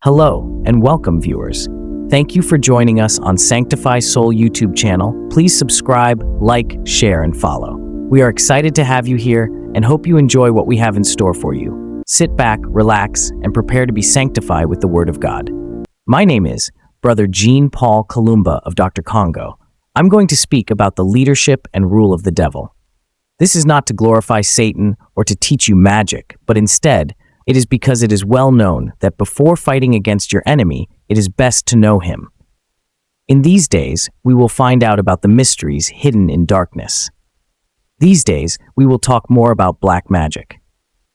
Hello, and welcome, viewers. Thank you for joining us on Sanctify Soul YouTube channel. Please subscribe, like, share, and follow. We are excited to have you here and hope you enjoy what we have in store for you. Sit back, relax, and prepare to be sanctified with the Word of God. My name is Brother Jean Paul Kalumba of Dr. Congo. I'm going to speak about the leadership and rule of the devil. This is not to glorify Satan or to teach you magic, but instead, it is because it is well known that before fighting against your enemy, it is best to know him. In these days, we will find out about the mysteries hidden in darkness. These days, we will talk more about black magic.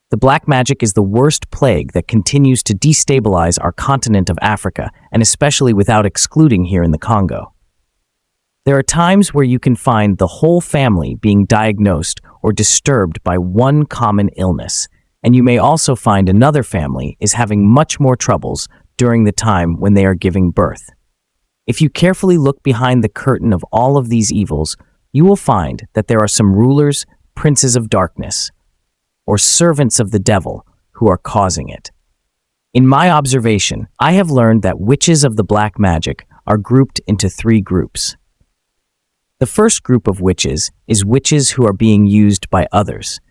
The black magic is the worst plague that continues to destabilize our continent of Africa, and especially without excluding here in the Congo. There are times where you can find the whole family being diagnosed or disturbed by one common illness, and you may also find another family is having much more troubles during the time when they are giving birth. If you carefully look behind the curtain of all of these evils, you will find that there are some rulers, princes of darkness, or servants of the devil who are causing it. In my observation, I have learned that witches of the black magic are grouped into three groups. The first group of witches is witches who are being used by others.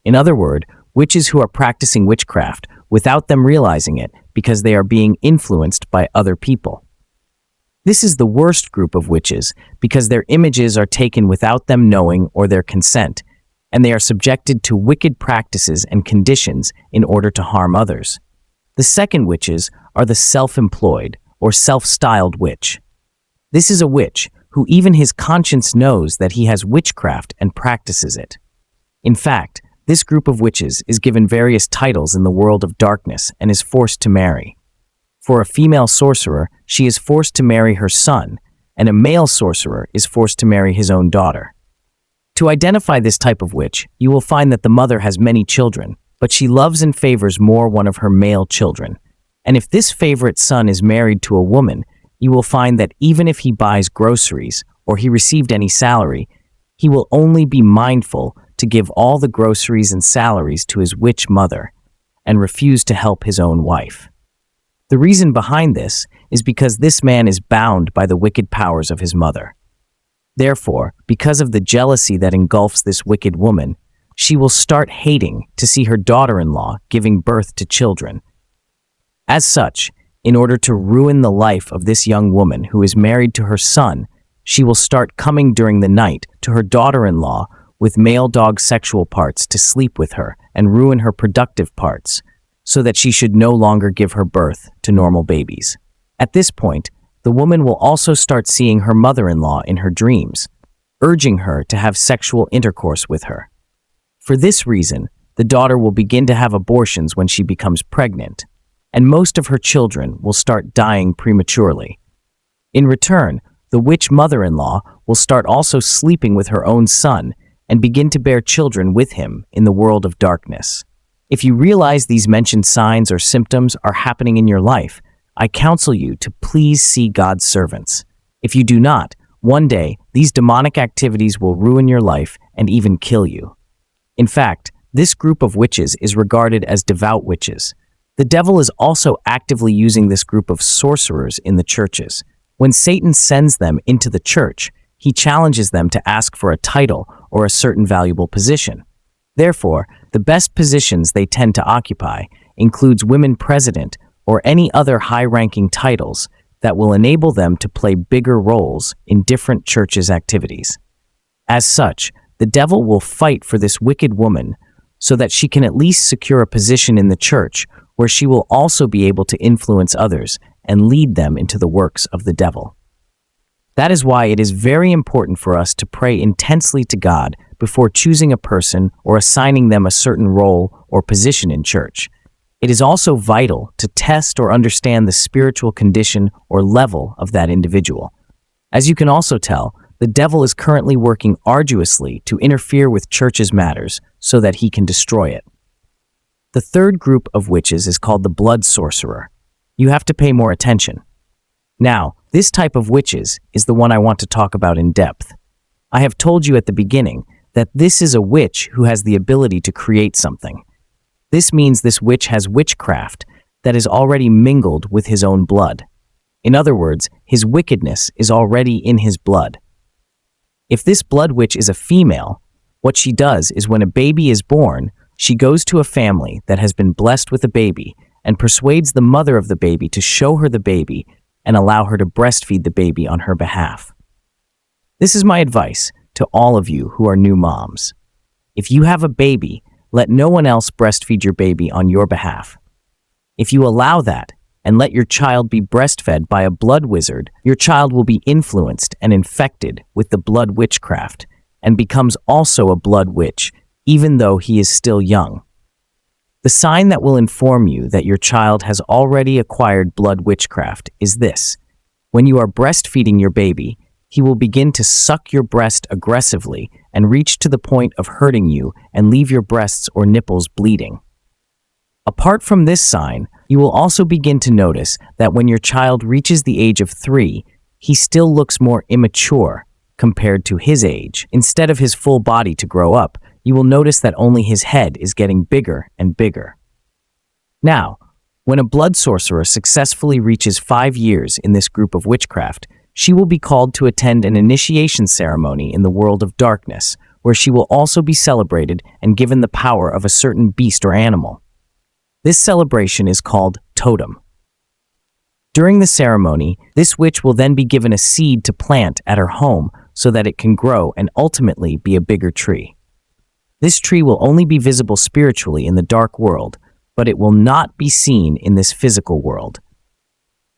In other words, witches who are practicing witchcraft without them realizing it because they are being influenced by other people. This is the worst group of witches because their images are taken without them knowing or their consent, and they are subjected to wicked practices and conditions in order to harm others. The second witches are the self-employed or self-styled witch. This is a witch who even his conscience knows that he has witchcraft and practices it. In fact, this group of witches is given various titles in the world of darkness and is forced to marry. For a female sorcerer, she is forced to marry her son, and a male sorcerer is forced to marry his own daughter. To identify this type of witch, you will find that the mother has many children, but she loves and favors more one of her male children. And if this favorite son is married to a woman, you will find that even if he buys groceries or he received any salary, he will only be mindful to give all the groceries and salaries to his witch mother and refuse to help his own wife. The reason behind this is because this man is bound by the wicked powers of his mother. Therefore, because of the jealousy that engulfs this wicked woman, she will start hating to see her daughter-in-law giving birth to children. As such, in order to ruin the life of this young woman who is married to her son, she will start coming during the night to her daughter-in-law with male dog sexual parts to sleep with her and ruin her productive parts, so that she should no longer give her birth to normal babies. At this point, the woman will also start seeing her mother-in-law in her dreams, urging her to have sexual intercourse with her. For this reason, the daughter will begin to have abortions when she becomes pregnant, and most of her children will start dying prematurely. In return, the witch mother-in-law will start also sleeping with her own son and begin to bear children with him in the world of darkness. If you realize these mentioned signs or symptoms are happening in your life, I counsel you to please see God's servants. If you do not, one day these demonic activities will ruin your life and even kill you. In fact, this group of witches is regarded as devout witches. The devil is also actively using this group of sorcerers in the churches. When Satan sends them into the church, he challenges them to ask for a title or a certain valuable position. Therefore, the best positions they tend to occupy includes women president or any other high-ranking titles that will enable them to play bigger roles in different churches' activities. As such, the devil will fight for this wicked woman so that she can at least secure a position in the church where she will also be able to influence others and lead them into the works of the devil. That is why it is very important for us to pray intensely to God before choosing a person or assigning them a certain role or position in church. It is also vital to test or understand the spiritual condition or level of that individual. As you can also tell, the devil is currently working arduously to interfere with churches' matters so that he can destroy it. The third group of witches is called the blood sorcerer. You have to pay more attention. Now, this type of witches is the one I want to talk about in depth. I have told you at the beginning that this is a witch who has the ability to create something. This means this witch has witchcraft that is already mingled with his own blood. In other words, his wickedness is already in his blood. If this blood witch is a female, what she does is when a baby is born, she goes to a family that has been blessed with a baby and persuades the mother of the baby to show her the baby and allow her to breastfeed the baby on her behalf. This is my advice to all of you who are new moms. If you have a baby, let no one else breastfeed your baby on your behalf. If you allow that and let your child be breastfed by a blood wizard, your child will be influenced and infected with the blood witchcraft and becomes also a blood witch, even though he is still young. The sign that will inform you that your child has already acquired blood witchcraft is this. When you are breastfeeding your baby, he will begin to suck your breast aggressively and reach to the point of hurting you and leave your breasts or nipples bleeding. Apart from this sign, you will also begin to notice that when your child reaches the age of 3, he still looks more immature compared to his age. Instead of his full body to grow up, you will notice that only his head is getting bigger and bigger. Now, when a blood sorcerer successfully reaches 5 years in this group of witchcraft, she will be called to attend an initiation ceremony in the world of darkness, where she will also be celebrated and given the power of a certain beast or animal. This celebration is called totem. During the ceremony, this witch will then be given a seed to plant at her home so that it can grow and ultimately be a bigger tree. This tree will only be visible spiritually in the dark world, but it will not be seen in this physical world.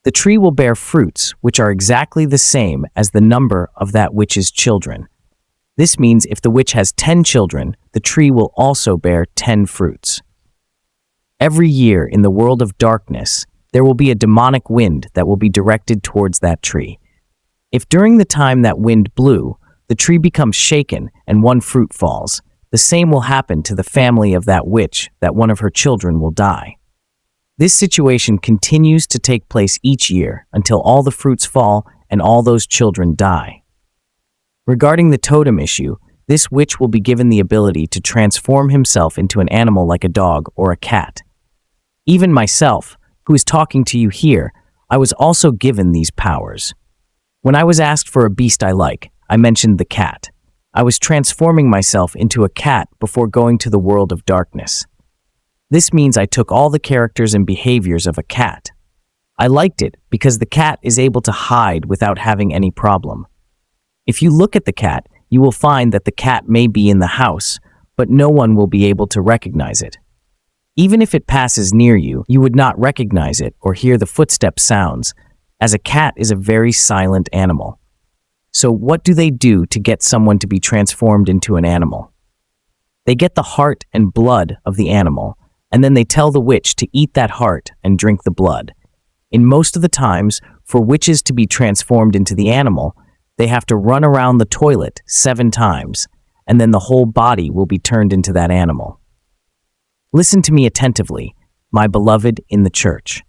The tree will bear fruits which are exactly the same as the number of that witch's children. This means if the witch has 10 children, the tree will also bear 10 fruits. Every year in the world of darkness, there will be a demonic wind that will be directed towards that tree. If during the time that wind blew, the tree becomes shaken and one fruit falls, the same will happen to the family of that witch, that one of her children will die. This situation continues to take place each year until all the fruits fall and all those children die. Regarding the totem issue, this witch will be given the ability to transform himself into an animal like a dog or a cat. Even myself, who is talking to you here, I was also given these powers. When I was asked for a beast I like, I mentioned the cat. I was transforming myself into a cat before going to the world of darkness. This means I took all the characters and behaviors of a cat. I liked it because the cat is able to hide without having any problem. If you look at the cat, you will find that the cat may be in the house, but no one will be able to recognize it. Even if it passes near you, you would not recognize it or hear the footstep sounds, as a cat is a very silent animal. So what do they do to get someone to be transformed into an animal? They get the heart and blood of the animal, and then they tell the witch to eat that heart and drink the blood. In most of the times, for witches to be transformed into the animal, they have to run around the toilet 7 times, and then the whole body will be turned into that animal. Listen to me attentively, my beloved in the church.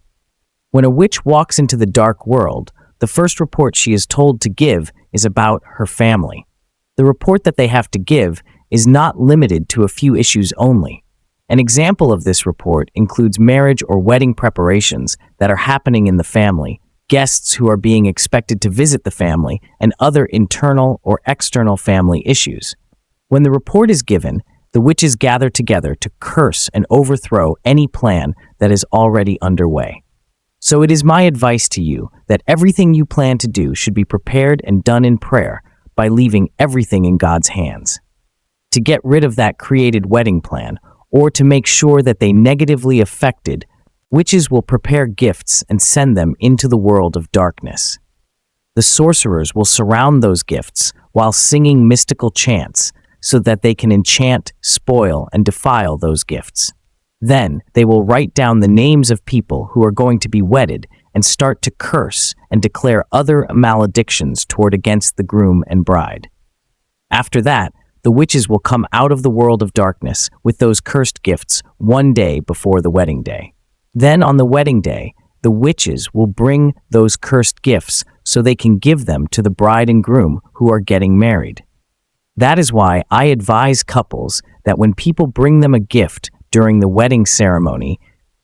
When a witch walks into the dark world, the first report she is told to give is about her family. The report that they have to give is not limited to a few issues only. An example of this report includes marriage or wedding preparations that are happening in the family, guests who are being expected to visit the family, and other internal or external family issues. When the report is given, the witches gather together to curse and overthrow any plan that is already underway. So it is my advice to you that everything you plan to do should be prepared and done in prayer by leaving everything in God's hands. To get rid of that created wedding plan, or to make sure that they negatively affected, witches will prepare gifts and send them into the world of darkness. The sorcerers will surround those gifts while singing mystical chants so that they can enchant, spoil, and defile those gifts. Then they will write down the names of people who are going to be wedded and start to curse and declare other maledictions toward against the groom and bride. After that, the witches will come out of the world of darkness with those cursed gifts one day before the wedding day. Then on the wedding day, the witches will bring those cursed gifts so they can give them to the bride and groom who are getting married. That is why I advise couples that when people bring them a gift during the wedding ceremony,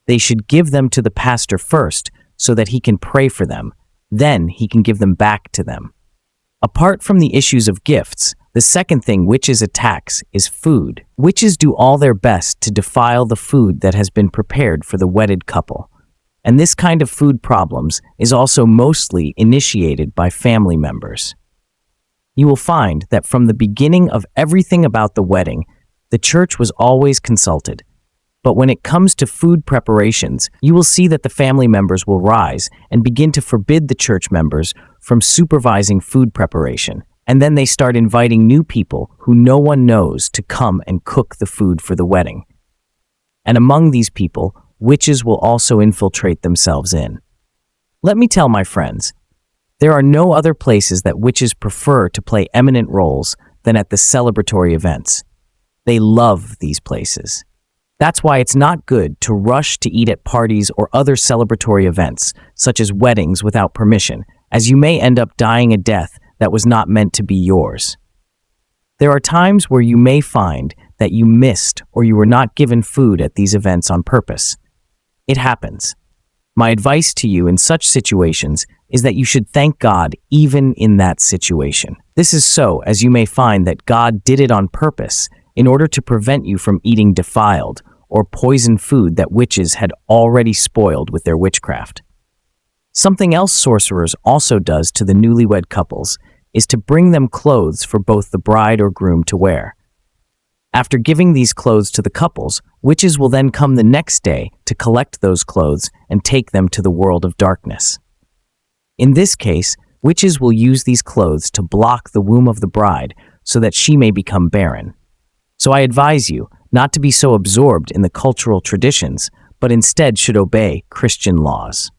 They should give them to the pastor first so that he can pray for them. Then he can give them back to them. Apart from the issues of gifts, the second thing witches attacks is food. Witches do all their best to defile the food that has been prepared for the wedded couple. And this kind of food problems is also mostly initiated by family members. You will find that from the beginning of everything about the wedding, the church was always consulted. But when it comes to food preparations, you will see that the family members will rise and begin to forbid the church members from supervising food preparation. And then they start inviting new people who no one knows to come and cook the food for the wedding. And among these people, witches will also infiltrate themselves in. Let me tell my friends, there are no other places that witches prefer to play eminent roles than at the celebratory events. They love these places. That's why it's not good to rush to eat at parties or other celebratory events, such as weddings without permission, as you may end up dying a death that was not meant to be yours. There are times where you may find that you missed or you were not given food at these events on purpose. It happens. My advice to you in such situations is that you should thank God even in that situation. This is so as you may find that God did it on purpose in order to prevent you from eating defiled or poisoned food that witches had already spoiled with their witchcraft. Something else sorcerers also does to the newlywed couples is to bring them clothes for both the bride or groom to wear. After giving these clothes to the couples, witches will then come the next day to collect those clothes and take them to the world of darkness. In this case, witches will use these clothes to block the womb of the bride so that she may become barren. So I advise you not to be so absorbed in the cultural traditions, but instead should obey Christian laws.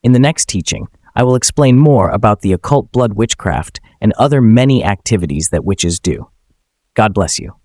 In the next teaching, I will explain more about the occult blood witchcraft and other many activities that witches do. God bless you.